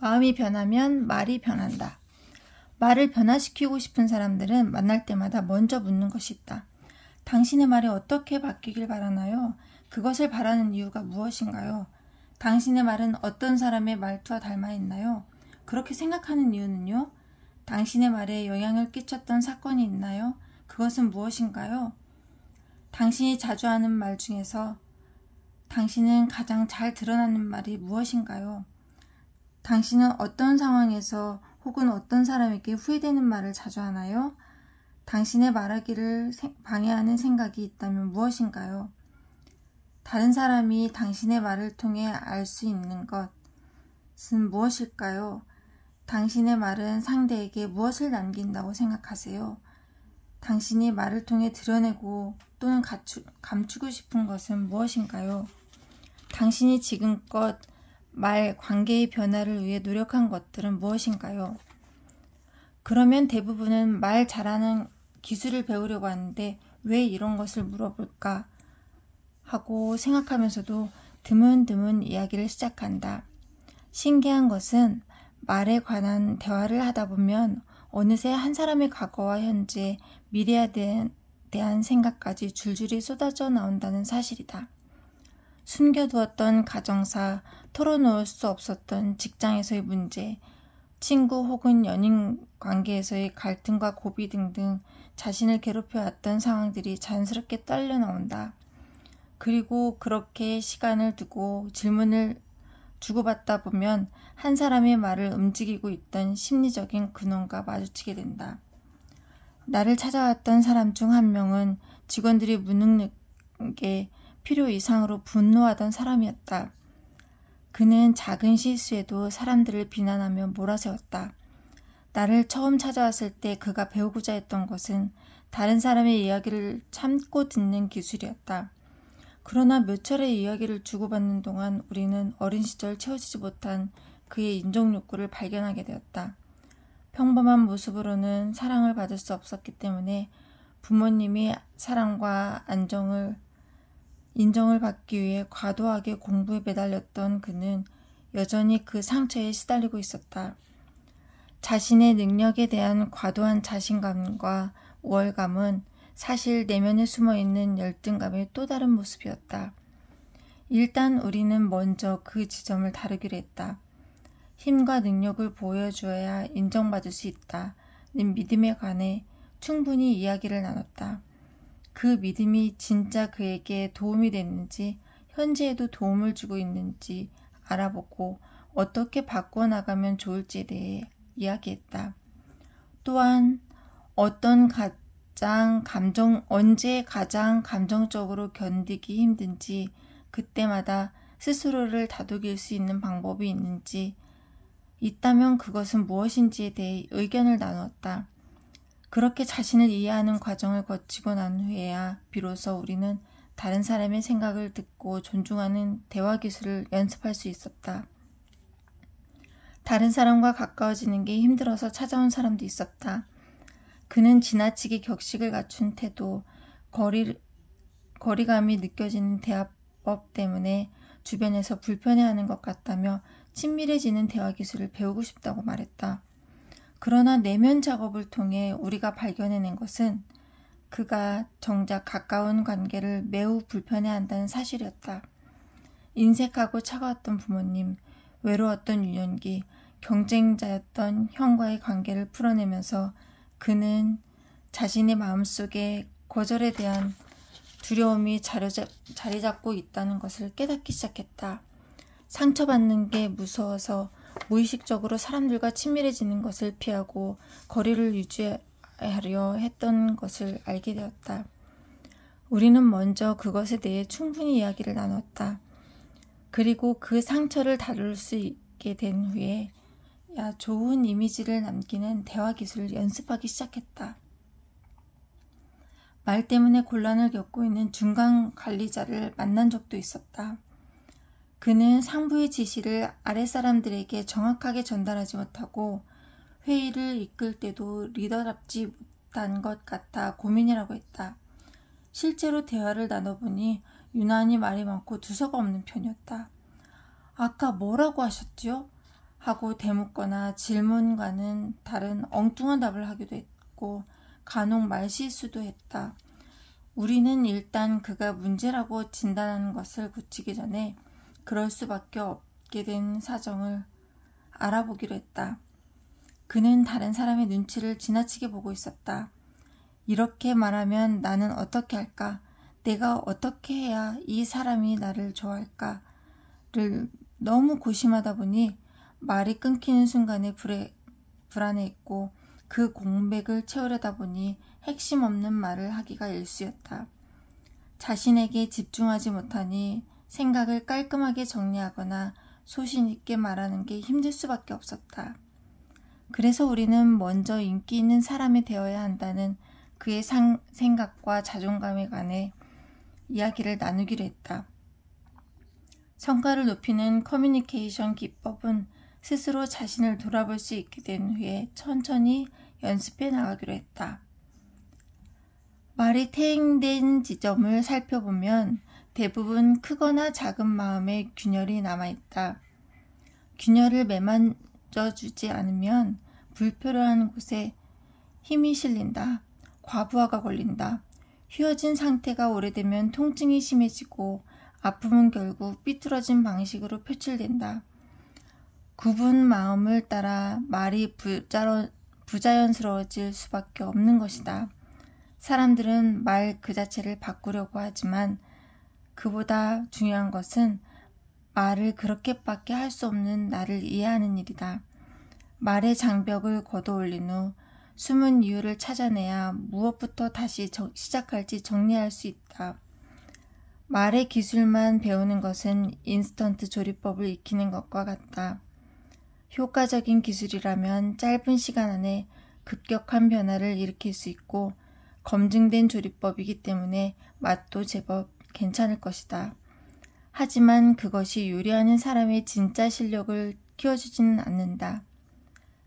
마음이 변하면 말이 변한다. 말을 변화시키고 싶은 사람들은 만날 때마다 먼저 묻는 것이 있다. 당신의 말이 어떻게 바뀌길 바라나요? 그것을 바라는 이유가 무엇인가요? 당신의 말은 어떤 사람의 말투와 닮아 있나요? 그렇게 생각하는 이유는요? 당신의 말에 영향을 끼쳤던 사건이 있나요? 그것은 무엇인가요? 당신이 자주 하는 말 중에서 당신은 가장 잘 드러나는 말이 무엇인가요? 당신은 어떤 상황에서 혹은 어떤 사람에게 후회되는 말을 자주 하나요? 당신의 말하기를 방해하는 생각이 있다면 무엇인가요? 다른 사람이 당신의 말을 통해 알 수 있는 것은 무엇일까요? 당신의 말은 상대에게 무엇을 남긴다고 생각하세요? 당신이 말을 통해 드러내고 또는 감추고 싶은 것은 무엇인가요? 당신이 지금껏 말 관계의 변화를 위해 노력한 것들은 무엇인가요? 그러면 대부분은 말 잘하는 기술을 배우려고 하는데 왜 이런 것을 물어볼까 하고 생각하면서도 드문드문 이야기를 시작한다. 신기한 것은 말에 관한 대화를 하다 보면 어느새 한 사람의 과거와 현재, 미래에 대한 생각까지 줄줄이 쏟아져 나온다는 사실이다. 숨겨두었던 가정사, 털어놓을 수 없었던 직장에서의 문제, 친구 혹은 연인 관계에서의 갈등과 고비 등등 자신을 괴롭혀왔던 상황들이 자연스럽게 떨려 나온다. 그리고 그렇게 시간을 두고 질문을 주고받다 보면 한 사람의 말을 움직이고 있던 심리적인 근원과 마주치게 된다. 나를 찾아왔던 사람 중 한 명은 직원들이 무능력에 필요 이상으로 분노하던 사람이었다. 그는 작은 실수에도 사람들을 비난하며 몰아세웠다. 나를 처음 찾아왔을 때 그가 배우고자 했던 것은 다른 사람의 이야기를 참고 듣는 기술이었다. 그러나 몇 차례 이야기를 주고받는 동안 우리는 어린 시절 채워지지 못한 그의 인정 욕구를 발견하게 되었다. 평범한 모습으로는 사랑을 받을 수 없었기 때문에 부모님이 사랑과 인정을 받기 위해 과도하게 공부에 매달렸던 그는 여전히 그 상처에 시달리고 있었다. 자신의 능력에 대한 과도한 자신감과 우월감은 사실 내면에 숨어있는 열등감의 또 다른 모습이었다. 일단 우리는 먼저 그 지점을 다루기로 했다. 힘과 능력을 보여주어야 인정받을 수 있다는 믿음에 관해 충분히 이야기를 나눴다. 그 믿음이 진짜 그에게 도움이 됐는지, 현재에도 도움을 주고 있는지 알아보고 어떻게 바꿔나가면 좋을지에 대해 이야기했다. 또한 언제 가장 감정적으로 견디기 힘든지, 그때마다 스스로를 다독일 수 있는 방법이 있는지, 있다면 그것은 무엇인지에 대해 의견을 나누었다. 그렇게 자신을 이해하는 과정을 거치고 난 후에야 비로소 우리는 다른 사람의 생각을 듣고 존중하는 대화 기술을 연습할 수 있었다. 다른 사람과 가까워지는 게 힘들어서 찾아온 사람도 있었다. 그는 지나치게 격식을 갖춘 태도, 거리감이 느껴지는 대화법 때문에 주변에서 불편해하는 것 같다며 친밀해지는 대화 기술을 배우고 싶다고 말했다. 그러나 내면 작업을 통해 우리가 발견해낸 것은 그가 정작 가까운 관계를 매우 불편해한다는 사실이었다. 인색하고 차가웠던 부모님, 외로웠던 유년기, 경쟁자였던 형과의 관계를 풀어내면서 그는 자신의 마음속에 거절에 대한 두려움이 자리 잡고 있다는 것을 깨닫기 시작했다. 상처받는 게 무서워서 무의식적으로 사람들과 친밀해지는 것을 피하고 거리를 유지하려 했던 것을 알게 되었다. 우리는 먼저 그것에 대해 충분히 이야기를 나눴다. 그리고 그 상처를 다룰 수 있게 된 후에 좋은 이미지를 남기는 대화 기술을 연습하기 시작했다. 말 때문에 곤란을 겪고 있는 중간 관리자를 만난 적도 있었다. 그는 상부의 지시를 아랫사람들에게 정확하게 전달하지 못하고 회의를 이끌 때도 리더답지 못한 것 같아 고민이라고 했다. 실제로 대화를 나눠보니 유난히 말이 많고 두서가 없는 편이었다. 아까 뭐라고 하셨죠? 하고 대묻거나 질문과는 다른 엉뚱한 답을 하기도 했고 간혹 말실수도 했다. 우리는 일단 그가 문제라고 진단하는 것을 고치기 전에 그럴 수밖에 없게 된 사정을 알아보기로 했다. 그는 다른 사람의 눈치를 지나치게 보고 있었다. 이렇게 말하면 나는 어떻게 할까? 내가 어떻게 해야 이 사람이 나를 좋아할까?를 너무 고심하다 보니 말이 끊기는 순간에 불안해했고 그 공백을 채우려다 보니 핵심 없는 말을 하기가 일쑤였다. 자신에게 집중하지 못하니 생각을 깔끔하게 정리하거나 소신 있게 말하는 게 힘들 수밖에 없었다. 그래서 우리는 먼저 인기 있는 사람이 되어야 한다는 그의 생각과 자존감에 관해 이야기를 나누기로 했다. 성과를 높이는 커뮤니케이션 기법은 스스로 자신을 돌아볼 수 있게 된 후에 천천히 연습해 나가기로 했다. 말이 퇴행된 지점을 살펴보면 대부분 크거나 작은 마음의 균열이 남아있다. 균열을 매만져주지 않으면 불필요한 곳에 힘이 실린다. 과부하가 걸린다. 휘어진 상태가 오래되면 통증이 심해지고 아픔은 결국 삐뚤어진 방식으로 표출된다. 굽은 마음을 따라 말이 부자연스러워질 수밖에 없는 것이다. 사람들은 말 그 자체를 바꾸려고 하지만 그보다 중요한 것은 말을 그렇게밖에 할 수 없는 나를 이해하는 일이다. 말의 장벽을 걷어올린 후 숨은 이유를 찾아내야 무엇부터 다시 시작할지 정리할 수 있다. 말의 기술만 배우는 것은 인스턴트 조리법을 익히는 것과 같다. 효과적인 기술이라면 짧은 시간 안에 급격한 변화를 일으킬 수 있고 검증된 조리법이기 때문에 맛도 제법 괜찮을 것이다. 하지만 그것이 요리하는 사람의 진짜 실력을 키워주지는 않는다.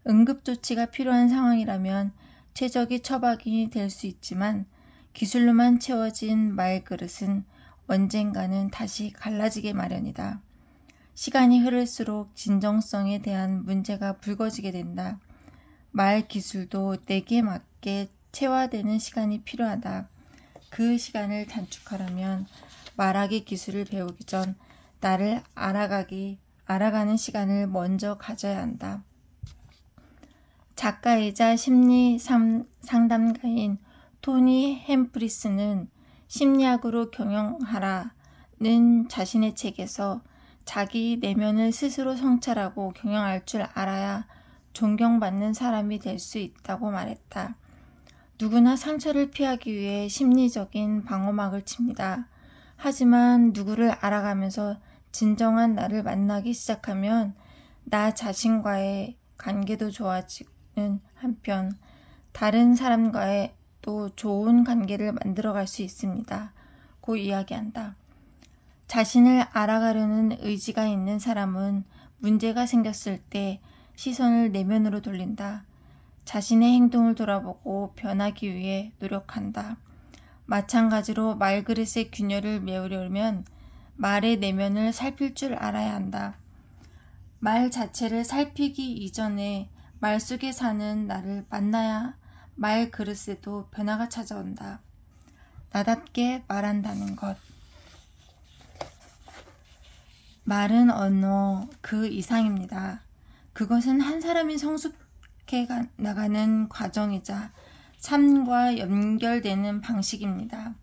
응급조치가 필요한 상황이라면 최적의 처방이 될 수 있지만 기술로만 채워진 말그릇은 언젠가는 다시 갈라지게 마련이다. 시간이 흐를수록 진정성에 대한 문제가 불거지게 된다. 말 기술도 내게 맞게 체화되는 시간이 필요하다. 그 시간을 단축하려면 말하기 기술을 배우기 전 나를 알아가는 시간을 먼저 가져야 한다. 작가이자 심리 상담가인 토니 햄프리스는 심리학으로 경영하라는 자신의 책에서 자기 내면을 스스로 성찰하고 경영할 줄 알아야 존경받는 사람이 될 수 있다고 말했다. 누구나 상처를 피하기 위해 심리적인 방어막을 칩니다. 하지만 누구를 알아가면서 진정한 나를 만나기 시작하면 나 자신과의 관계도 좋아지는 한편 다른 사람과의 또 좋은 관계를 만들어갈 수 있습니다. 고 이야기한다. 자신을 알아가려는 의지가 있는 사람은 문제가 생겼을 때 시선을 내면으로 돌린다. 자신의 행동을 돌아보고 변하기 위해 노력한다. 마찬가지로 말그릇의 균열을 메우려면 말의 내면을 살필 줄 알아야 한다. 말 자체를 살피기 이전에 말 속에 사는 나를 만나야 말그릇에도 변화가 찾아온다. 나답게 말한다는 것. 말은 언어 그 이상입니다. 그것은 한 사람이 성숙해 나가는 과정이자 삶과 연결되는 방식입니다.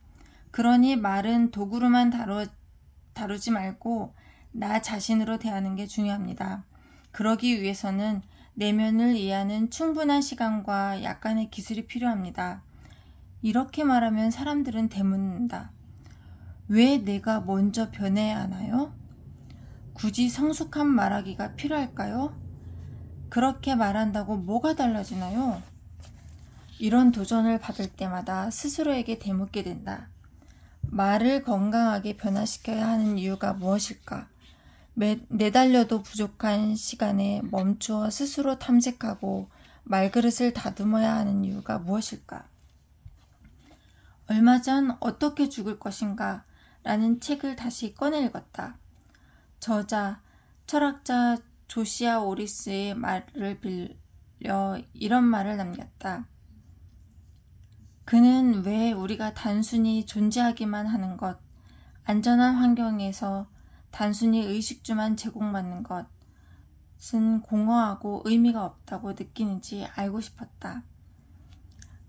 그러니 말은 도구로만 다루지 말고 나 자신으로 대하는 게 중요합니다. 그러기 위해서는 내면을 이해하는 충분한 시간과 약간의 기술이 필요합니다. 이렇게 말하면 사람들은 되묻는다. 왜 내가 먼저 변해야 하나요? 굳이 성숙한 말하기가 필요할까요? 그렇게 말한다고 뭐가 달라지나요? 이런 도전을 받을 때마다 스스로에게 되묻게 된다. 말을 건강하게 변화시켜야 하는 이유가 무엇일까? 내달려도 부족한 시간에 멈추어 스스로 탐색하고 말그릇을 다듬어야 하는 이유가 무엇일까? 얼마 전 어떻게 죽을 것인가? 라는 책을 다시 꺼내 읽었다. 저자, 철학자 조시아 오리스의 말을 빌려 이런 말을 남겼다. 그는 왜 우리가 단순히 존재하기만 하는 것, 안전한 환경에서 단순히 의식주만 제공받는 것은 공허하고 의미가 없다고 느끼는지 알고 싶었다.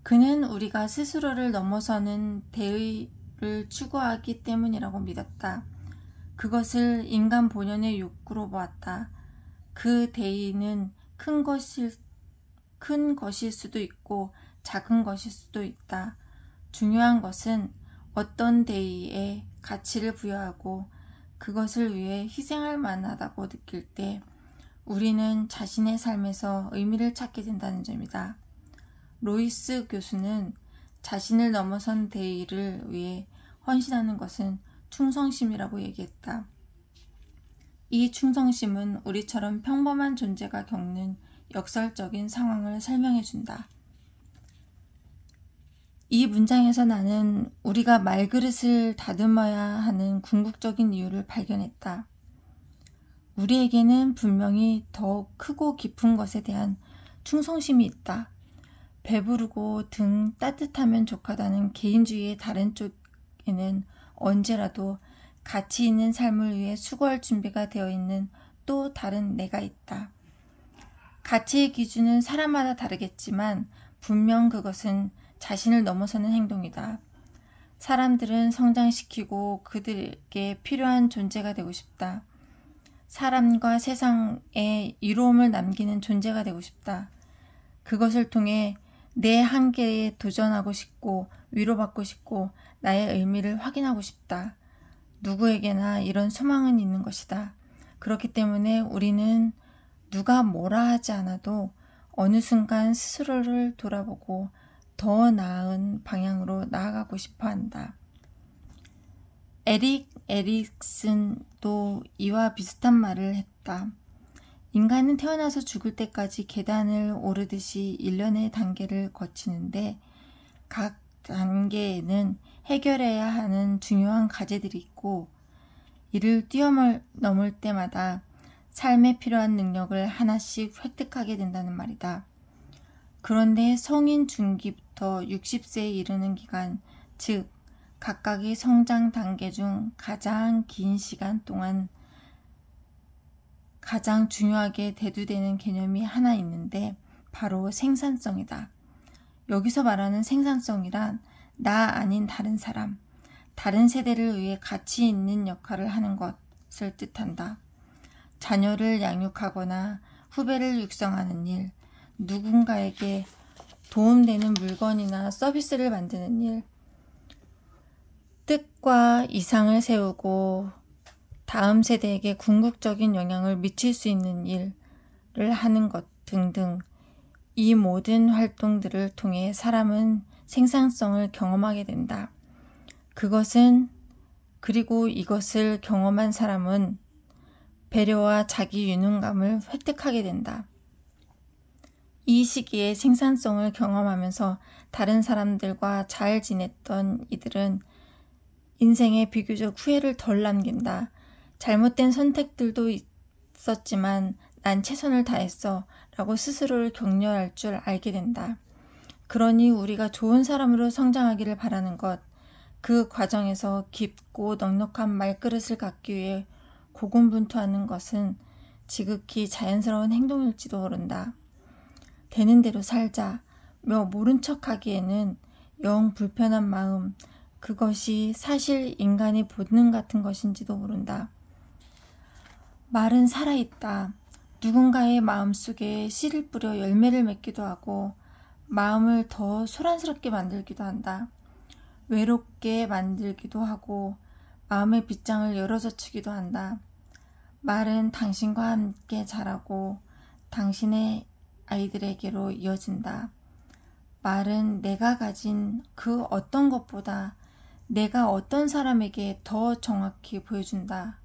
그는 우리가 스스로를 넘어서는 대의를 추구하기 때문이라고 믿었다. 그것을 인간 본연의 욕구로 보았다. 그 대의는 큰 것일 수도 있고 작은 것일 수도 있다. 중요한 것은 어떤 대의에 가치를 부여하고 그것을 위해 희생할 만하다고 느낄 때 우리는 자신의 삶에서 의미를 찾게 된다는 점이다. 로이스 교수는 자신을 넘어선 대의를 위해 헌신하는 것은 충성심이라고 얘기했다. 이 충성심은 우리처럼 평범한 존재가 겪는 역설적인 상황을 설명해준다. 이 문장에서 나는 우리가 말그릇을 다듬어야 하는 궁극적인 이유를 발견했다. 우리에게는 분명히 더욱 크고 깊은 것에 대한 충성심이 있다. 배부르고 등 따뜻하면 족하다는 개인주의의 다른 쪽에는 언제라도 가치 있는 삶을 위해 수고할 준비가 되어 있는 또 다른 내가 있다. 가치의 기준은 사람마다 다르겠지만 분명 그것은 자신을 넘어서는 행동이다. 사람들은 성장시키고 그들에게 필요한 존재가 되고 싶다. 사람과 세상에 이로움을 남기는 존재가 되고 싶다. 그것을 통해 내 한계에 도전하고 싶고 위로받고 싶고 나의 의미를 확인하고 싶다. 누구에게나 이런 소망은 있는 것이다. 그렇기 때문에 우리는 누가 뭐라 하지 않아도 어느 순간 스스로를 돌아보고 더 나은 방향으로 나아가고 싶어 한다. 에릭 에릭슨도 이와 비슷한 말을 했다. 인간은 태어나서 죽을 때까지 계단을 오르듯이 일련의 단계를 거치는데 각 단계에는 해결해야 하는 중요한 과제들이 있고 이를 뛰어넘을 때마다 삶에 필요한 능력을 하나씩 획득하게 된다는 말이다. 그런데 성인 중기부터 60세에 이르는 기간, 즉 각각의 성장 단계 중 가장 긴 시간 동안 가장 중요하게 대두되는 개념이 하나 있는데 바로 생산성이다. 여기서 말하는 생산성이란 나 아닌 다른 사람, 다른 세대를 위해 가치 있는 역할을 하는 것을 뜻한다. 자녀를 양육하거나 후배를 육성하는 일, 누군가에게 도움되는 물건이나 서비스를 만드는 일, 뜻과 이상을 세우고 다음 세대에게 궁극적인 영향을 미칠 수 있는 일을 하는 것 등등 이 모든 활동들을 통해 사람은 생산성을 경험하게 된다. 그리고 이것을 경험한 사람은 배려와 자기 유능감을 획득하게 된다. 이 시기에 생산성을 경험하면서 다른 사람들과 잘 지냈던 이들은 인생에 비교적 후회를 덜 남긴다. 잘못된 선택들도 있었지만 난 최선을 다했어 라고 스스로를 격려할 줄 알게 된다. 그러니 우리가 좋은 사람으로 성장하기를 바라는 것, 그 과정에서 깊고 넉넉한 말그릇을 갖기 위해 고군분투하는 것은 지극히 자연스러운 행동일지도 모른다. 되는 대로 살자며 모른 척하기에는 영 불편한 마음, 그것이 사실 인간의 본능 같은 것인지도 모른다. 말은 살아있다. 누군가의 마음속에 씨를 뿌려 열매를 맺기도 하고 마음을 더 소란스럽게 만들기도 한다. 외롭게 만들기도 하고 마음의 빗장을 열어젖히기도 한다. 말은 당신과 함께 자라고 당신의 아이들에게로 이어진다. 말은 내가 가진 그 어떤 것보다 내가 어떤 사람에게 더 정확히 보여준다.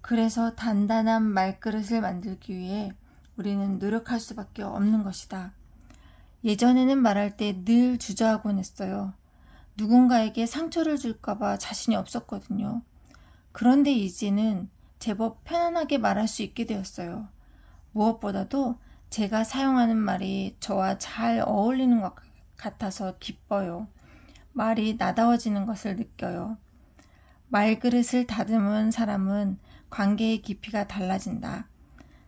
그래서 단단한 말그릇을 만들기 위해 우리는 노력할 수밖에 없는 것이다. 예전에는 말할 때 늘 주저하곤 했어요. 누군가에게 상처를 줄까봐 자신이 없었거든요. 그런데 이제는 제법 편안하게 말할 수 있게 되었어요. 무엇보다도 제가 사용하는 말이 저와 잘 어울리는 것 같아서 기뻐요. 말이 나다워지는 것을 느껴요. 말그릇을 다듬은 사람은 관계의 깊이가 달라진다.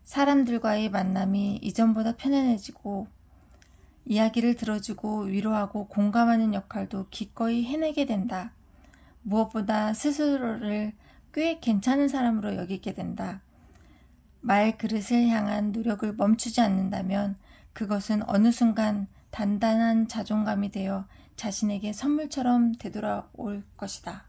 사람들과의 만남이 이전보다 편안해지고 이야기를 들어주고 위로하고 공감하는 역할도 기꺼이 해내게 된다. 무엇보다 스스로를 꽤 괜찮은 사람으로 여기게 된다. 말그릇을 향한 노력을 멈추지 않는다면 그것은 어느 순간 단단한 자존감이 되어 자신에게 선물처럼 되돌아올 것이다.